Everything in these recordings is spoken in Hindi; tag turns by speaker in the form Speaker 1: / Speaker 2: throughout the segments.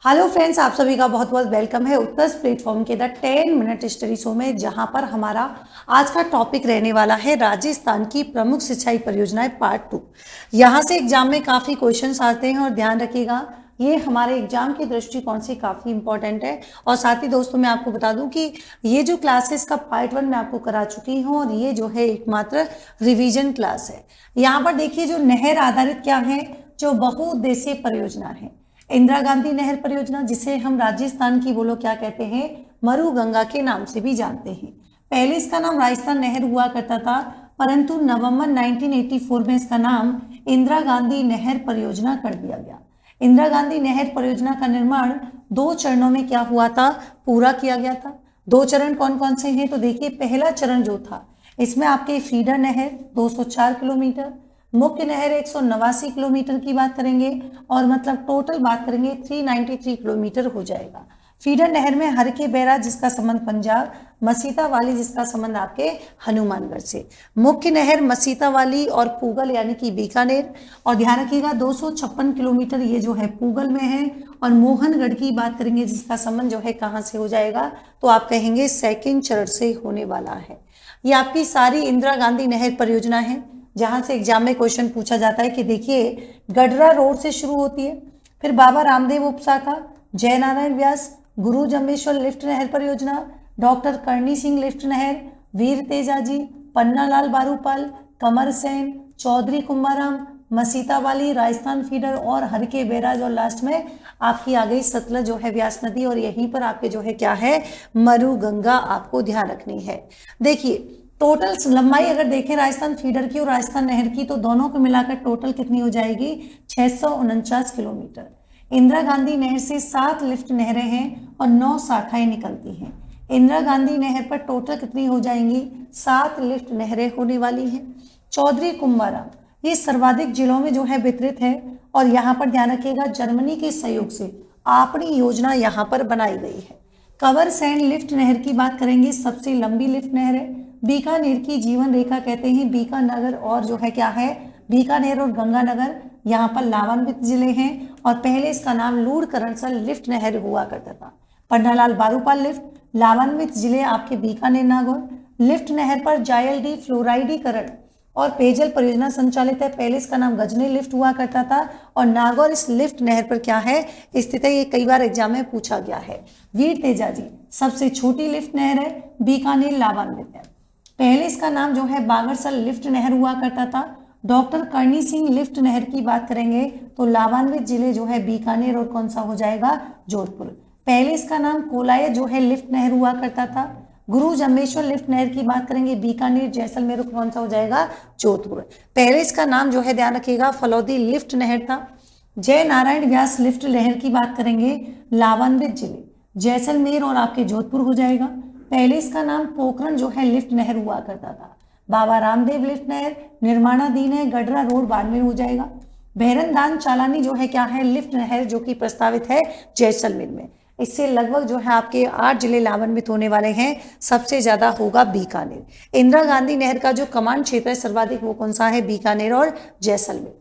Speaker 1: हेलो फ्रेंड्स, आप सभी का बहुत बहुत वेलकम है उत्कर्ष प्लेटफॉर्म के द 10 मिनट स्टडी शो में, जहां पर हमारा आज का टॉपिक रहने वाला है राजस्थान की प्रमुख सिंचाई परियोजनाएं पार्ट 2। यहां से एग्जाम में काफ़ी क्वेश्चंस आते हैं और ध्यान रखिएगा, ये हमारे एग्जाम के दृष्टिकोण से काफ़ी इंपॉर्टेंट है। और साथ ही दोस्तों, मैं आपको बता दूं कि ये जो क्लासेस का पार्ट 1 मैं आपको करा चुकी हूँ और ये जो है एकमात्र रिविजन क्लास है। यहाँ पर देखिए, जो नहर आधारित क्या है, जो बहुउद्देशीय परियोजना है इंदिरा गांधी नहर परियोजना, जिसे हम राजस्थान की बोलो क्या कहते हैं, मरु गंगा के नाम से भी जानते हैं। पहले इसका नाम राजस्थान नहर हुआ करता था, परंतु नवंबर 1984 में इसका नाम इंदिरा गांधी नहर परियोजना कर दिया गया। इंदिरा गांधी नहर परियोजना का निर्माण 2 चरणों में क्या हुआ था, पूरा किया गया था। 2 चरण कौन कौन से हैं, तो देखिए, पहला चरण जो था इसमें आपके फीडर नहर 204 किलोमीटर, मुख्य नहर 189 किलोमीटर की बात करेंगे और मतलब टोटल बात करेंगे 393 किलोमीटर हो जाएगा। फीडर नहर में हर के बैरा जिसका संबंध पंजाब, मसीता वाली जिसका संबंध आपके हनुमानगढ़ से, मुख्य नहर मसीता वाली और पूगल यानी कि बीकानेर। और ध्यान रखिएगा 256 किलोमीटर ये जो है पूगल में है। और मोहनगढ़ की बात करेंगे जिसका संबंध जो है कहाँ से हो जाएगा, तो आप कहेंगे सेकेंड चरण से होने वाला है। ये आपकी सारी इंदिरा गांधी नहर परियोजना है, जहां से एग्जाम में क्वेश्चन पूछा जाता है कि देखिए, गडरा रोड से शुरू होती है, फिर बाबा रामदेव उपशाखा, जय नारायण व्यास, गुरु जम्बेश्वर लिफ्ट नहर परियोजना, डॉक्टर करणी सिंह लिफ्ट नहर, वीर तेजाजी, पन्नालाल बारूपाल, कमर सेन, चौधरी कुंभाराम, मसीता वाली, राजस्थान फीडर और हर के बैराज, और लास्ट में आपकी आ गई सतलज जो है व्यास नदी, और यहीं पर आपके जो है क्या है, मरु गंगा आपको ध्यान रखनी है। देखिए, टोटल लंबाई अगर देखें राजस्थान फीडर की और राजस्थान नहर की, तो दोनों को मिलाकर टोटल कितनी हो जाएगी, 649 किलोमीटर। इंदिरा गांधी नहर से 7 लिफ्ट नहरें हैं और 9 शाखाएं निकलती हैं। इंदिरा गांधी नहर पर टोटल कितनी हो जाएंगी, 7 लिफ्ट नहरें होने वाली हैं। चौधरी कुंभाराम ये सर्वाधिक जिलों में जो है वितरित है, और यहाँ पर ध्यान रखिएगा जर्मनी के सहयोग से अपनी योजना यहाँ पर बनाई गई है। कवर सैंड लिफ्ट नहर की बात करेंगे, सबसे लंबी लिफ्ट नहर है, बीकानेर की जीवन रेखा कहते हैं। बीकानगर और जो है क्या है, बीकानेर और गंगानगर यहाँ पर लाभान्वित जिले हैं, और पहले इसका नाम लूड़करणसर लिफ्ट नहर हुआ करता था। पन्नालाल बारूपाल लिफ्ट, लाभान्वित जिले आपके बीकानेर नागौर। लिफ्ट नहर पर जायलडी फ्लोराइडीकरण और पेयजल परियोजना संचालित है, पहले इसका नाम गजनी लिफ्ट हुआ करता था, और नागौर इस लिफ्ट नहर पर क्या है स्थित है, ये कई बार एग्जाम में पूछा गया है। वीर तेजाजी सबसे छोटी लिफ्ट नहर है, बीकानेर लाभान्वित है, पहले इसका नाम जो है बागरसर लिफ्ट नहर हुआ करता था। डॉक्टर करणी सिंह लिफ्ट नहर की बात करेंगे तो लाभान्वित जिले जो है बीकानेर और कौन सा हो जाएगा, जोधपुर, पहले इसका नाम कोलाय जो है लिफ्ट नहर हुआ करता था। गुरु जम्बेश्वर लिफ्ट नहर की बात करेंगे, बीकानेर जैसलमेर कौन सा हो जाएगा, जोधपुर, पहले इसका नाम जो है ध्यान रखिएगा फलौदी लिफ्ट नहर था। जय नारायण व्यास लिफ्ट नहर की बात करेंगे, लाभान्वित जिले जैसलमेर और आपके जोधपुर हो जाएगा, पहले इसका नाम पोखरण जो है लिफ्ट नहर हुआ करता था। बाबा रामदेव लिफ्ट नहर निर्माणाधीन है, गडरा रोड बाड़मेर हो जाएगा। भैरनदान चालानी जो है क्या है, लिफ्ट नहर जो कि प्रस्तावित है जैसलमेर में। इससे लगभग जो है आपके 8 जिले लाभान्वित होने वाले हैं, सबसे ज्यादा होगा बीकानेर। इंदिरा गांधी नहर का जो कमांड क्षेत्र है सर्वाधिक वो कौन सा है, बीकानेर और जैसलमेर।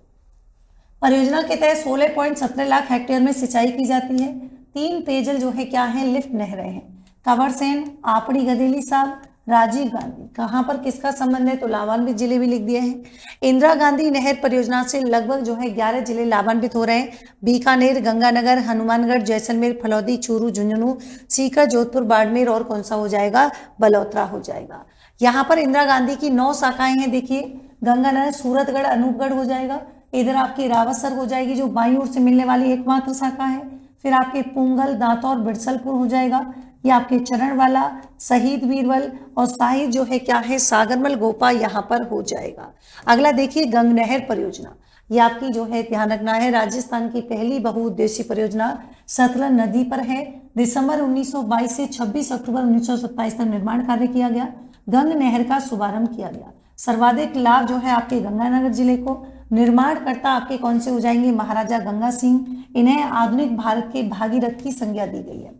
Speaker 1: परियोजना के तहत 16.17 लाख हेक्टेयर में सिंचाई की जाती है। 3 पेयजल जो है क्या है, लिफ्ट नहरें हैं, कंवरसेन, आपड़ी गदेली साहब, राजीव गांधी, कहां पर किसका संबंध है, तो लाभान्वित जिले भी लिख दिए हैं। इंदिरा गांधी नहर परियोजना से लगभग जो है 11 जिले लाभान्वित हो रहे हैं, बीकानेर, गंगानगर, हनुमानगढ़, जैसलमेर, फलौदी, चूरू, झुंझुनू, सीकर, जोधपुर, बाड़मेर और कौन सा हो जाएगा, बलौत्रा हो जाएगा। यहाँ पर इंदिरा गांधी की 9 शाखाएं हैं, देखिए, गंगानगर, सूरतगढ़, अनूपगढ़ हो जाएगा, इधर आपकी रावतसर हो जाएगी जो बाईं ओर से मिलने वाली एकमात्र शाखा है, फिर आपके पुंगल, दांतौर, बिरसलपुर हो जाएगा, ये आपके चरणवाला, शहीद वीरवल और शाहिद जो है क्या है, सागरमल गोपा यहाँ पर हो जाएगा। अगला देखिए गंग नहर परियोजना, ये आपकी जो है ध्यान रखना है राजस्थान की पहली बहुउद्देशीय परियोजना सतलज नदी पर है। दिसंबर 1922 से 26 अक्टूबर 1927 तक निर्माण कार्य किया गया। गंग नहर का शुभारंभ किया गया। सर्वाधिक लाभ जो है आपके गंगानगर जिले को। निर्माणकर्ता आपके कौन से हो जाएंगे, महाराजा गंगा सिंह, इन्हें आधुनिक भारत के भागीरथ की संज्ञा दी गई है।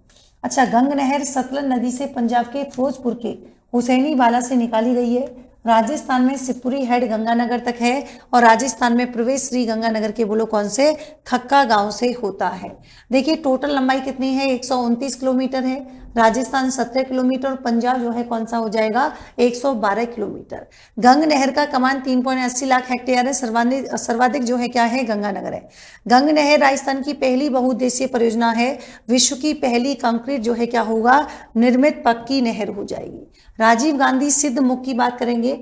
Speaker 1: अच्छा, गंग नहर सतलज नदी से पंजाब के फिरोजपुर के हुसैनी वाला से निकाली गई है। राजस्थान में शिवपुरी हेड गंगानगर तक है और राजस्थान में प्रवेश श्री गंगानगर के बोलो कौन से, खक्का गांव से होता है। देखिए टोटल लंबाई कितनी है, 129 किलोमीटर है। राजस्थान 17 किलोमीटर और पंजाब जो है कौन सा हो जाएगा, 112 किलोमीटर। गंग नहर का कमान 3.80 लाख हेक्टेयर है। सर्वाधिक जो है क्या है, गंगानगर है। गंग नहर राजस्थान की पहली बहुउद्देशीय परियोजना है। विश्व की पहली कंक्रीट जो है क्या होगा, निर्मित पक्की नहर हो जाएगी। राजीव गांधी सिद्ध मुख की बात करेंगे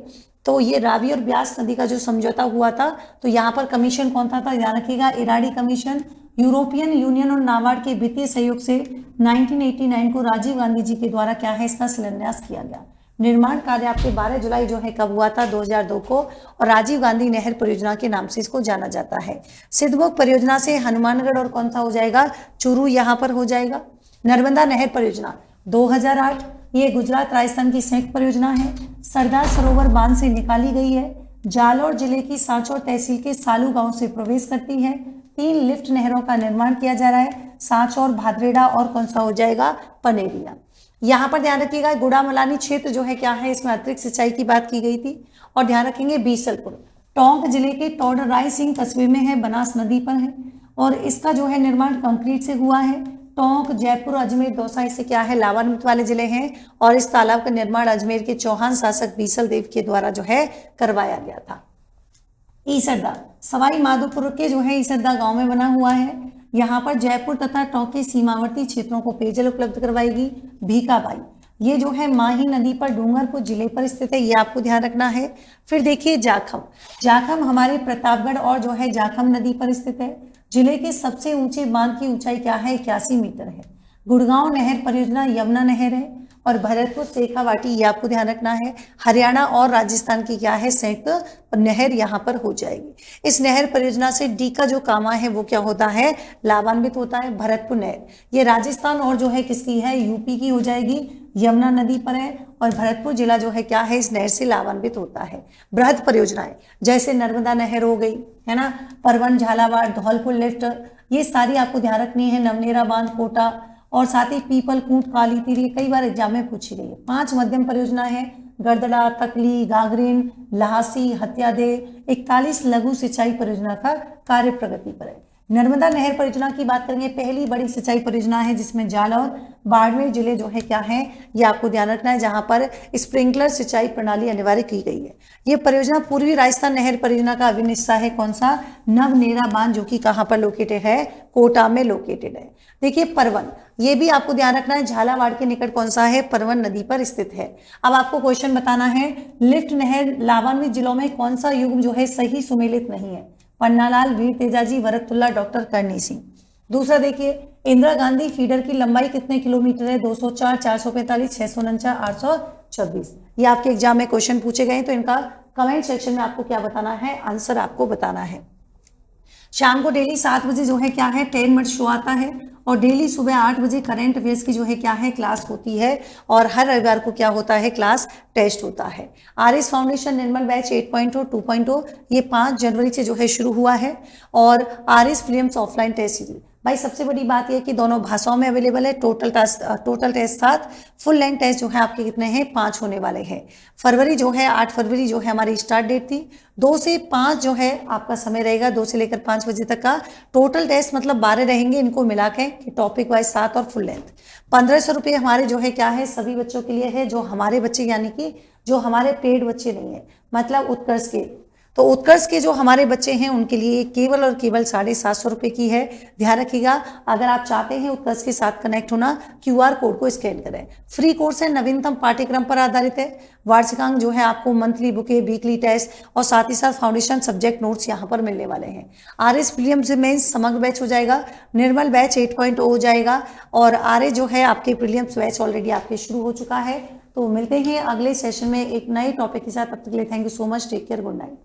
Speaker 1: तो ये रावी और ब्यास नदी का जो समझौता हुआ था, तो यहाँ पर कमीशन कौन था, ध्यान रखिएगा, इराडी कमीशन। यूरोपियन यूनियन और नाबार्ड के वित्तीय सहयोग से 1989 को राजीव गांधी जी के द्वारा क्या है, इसका शिलान्यास किया गया। निर्माण कार्य आपके 12 जुलाई जो है कब हुआ था, 2002 को, और राजीव गांधी नहर परियोजना के नाम से इसको जाना जाता है। सिद्धमुख परियोजना से हनुमानगढ़ और कौन सा हो जाएगा, चूरू यहाँ पर हो जाएगा। नर्मदा नहर परियोजना 2008, ये गुजरात राजस्थान की संयुक्त परियोजना है। सरदार सरोवर बांध से निकाली गई है। जालौर जिले की सांचौर तहसील के सालू गांव से प्रवेश करती है। 3 लिफ्ट नहरों का निर्माण किया जा रहा है, सांचौर, भादरेड़ा और कौन सा हो जाएगा, पनेरिया। यहाँ पर ध्यान रखिएगा गुड़ामलानी क्षेत्र जो है क्या है, इसमें अतिरिक्त सिंचाई की बात की गई थी। और ध्यान रखेंगे बीसलपुर टोंक जिले के टोडराई सिंह कस्बे में है, बनास नदी पर है और इसका जो है निर्माण कंक्रीट से हुआ है। टोंक, जयपुर, अजमेर, दौसा इससे क्या है, लाभान्वित वाले जिले हैं और इस तालाब का निर्माण अजमेर के चौहान शासक बीसल देव के द्वारा जो है करवाया गया था। ईसरदा सवाई माधोपुर के जो है ईसरदा गांव में बना हुआ है। यहाँ पर जयपुर तथा टोंक के सीमावर्ती क्षेत्रों को पेयजल उपलब्ध करवाएगी भीकाबाई। ये जो है माही नदी पर डूंगरपुर जिले पर स्थित है, ये आपको ध्यान रखना है। फिर देखिए जाखम, जाखम हमारे प्रतापगढ़ और जो है जाखम नदी पर स्थित है। जिले के सबसे ऊंचे बांध की ऊंचाई क्या है, 81 मीटर है। गुड़गांव नहर परियोजना यमुना नहर है और भरतपुर शेखावाटी, ये आपको ध्यान रखना है। हरियाणा और राजस्थान की क्या है, संयुक्त नहर यहाँ पर हो जाएगी। इस नहर परियोजना से डी का जो कामा है वो क्या होता है, लाभान्वित होता है। भरतपुर नहर ये राजस्थान और जो है किसकी है, यूपी की हो जाएगी, यमुना नदी पर है और भरतपुर जिला जो है क्या है, इस नहर से लाभान्वित होता है। बृहद परियोजनाएं जैसे नर्मदा नहर हो गई है ना, परवन, झालावाड़, धौलपुर लिफ्ट, ये सारी आपको ध्यान रखनी है। नवनेरा बांध, कोटा और साथ ही पीपल, कूट, काली तीर, ये कई बार एग्जाम में पूछी गई है। 5 मध्यम परियोजना है, गरदड़ा, तकली, गागरीन, लहासी, हत्यादे। 41 लघु सिंचाई परियोजना का कार्य प्रगति पर है। नर्मदा नहर परियोजना की बात करेंगे, पहली बड़ी सिंचाई परियोजना है जिसमें जालौर, बाड़मेर जिले जो है क्या है, ये आपको ध्यान रखना है, जहां पर स्प्रिंकलर सिंचाई प्रणाली अनिवार्य की गई है। ये परियोजना पूर्वी राजस्थान नहर परियोजना का अभिन्न हिस्सा है। कौन सा, नवनेरा बांध, जो कि कहां पर लोकेटेड है, कोटा में लोकेटेड है। देखिए परवन, ये भी आपको ध्यान रखना है, झालावाड़ के निकट कौन सा है, परवन नदी पर स्थित है। अब आपको क्वेश्चन बताना है, लिफ्ट नहर लाभान्वित जिलों में कौन सा युग्म जो है सही सुमेलित नहीं है, पन्नालाल, वीर तेजाजी, वरदतुल्ला, डॉक्टर करनी सिंह। दूसरा देखिए, इंदिरा गांधी फीडर की लंबाई कितने किलोमीटर है, 204, 445, 649, 826। ये आपके एग्जाम में क्वेश्चन पूछे गए, तो इनका कमेंट सेक्शन में आपको क्या बताना है, आंसर आपको बताना है। शाम को डेली 7 बजे जो है क्या है, 10 मिनट शो आता है और डेली सुबह 8 बजे करंट अफेयर्स की जो है क्या है, क्लास होती है और हर रविवार को क्या होता है, क्लास टेस्ट होता है। आरएस फाउंडेशन निर्मल बैच 8.0 2.0 ये 5 जनवरी से जो है शुरू हुआ है और RS prelims offline test series, भाई सबसे बड़ी बात यह कि दोनों भाषाओं में अवेलेबल है। Total test 7, full length test जो है आपके कितने हैं, 5 होने वाले हैं। फरवरी जो है 8 फरवरी जो है हमारी स्टार्ट डेट थी। 2 से 5 जो है आपका समय रहेगा, 2 से लेकर 5 बजे तक का। टोटल टेस्ट मतलब 12 रहेंगे, इनको मिला के कि टॉपिक वाइज 7 और फुल लेंथ। 1500 रुपये हमारे जो है क्या है, सभी बच्चों के लिए है, जो हमारे बच्चे यानी कि जो हमारे पेड बच्चे नहीं है, मतलब उत्कर्ष के। तो उत्कर्ष के जो हमारे बच्चे हैं उनके लिए केवल और केवल 750 रुपये की है। ध्यान रखिएगा, अगर आप चाहते हैं उत्कर्ष के साथ कनेक्ट होना, QR कोड को स्कैन करें। फ्री कोर्स है, नवीनतम पाठ्यक्रम पर आधारित है। वार्षिकांक जो है आपको मंथली बुके, वीकली टेस्ट और साथ ही साथ फाउंडेशन सब्जेक्ट नोट्स यहाँ पर मिलने वाले हैं। आरएस प्रीलिम्स में समग्र बैच हो जाएगा, निर्मल बैच 8.0 हो जाएगा और आरए जो है आपके प्रीलिम्स बैच ऑलरेडी आपके शुरू हो चुका है। तो मिलते हैं अगले सेशन में एक नए टॉपिक के साथ, तब तक के लिए thank you so much, take care, good night.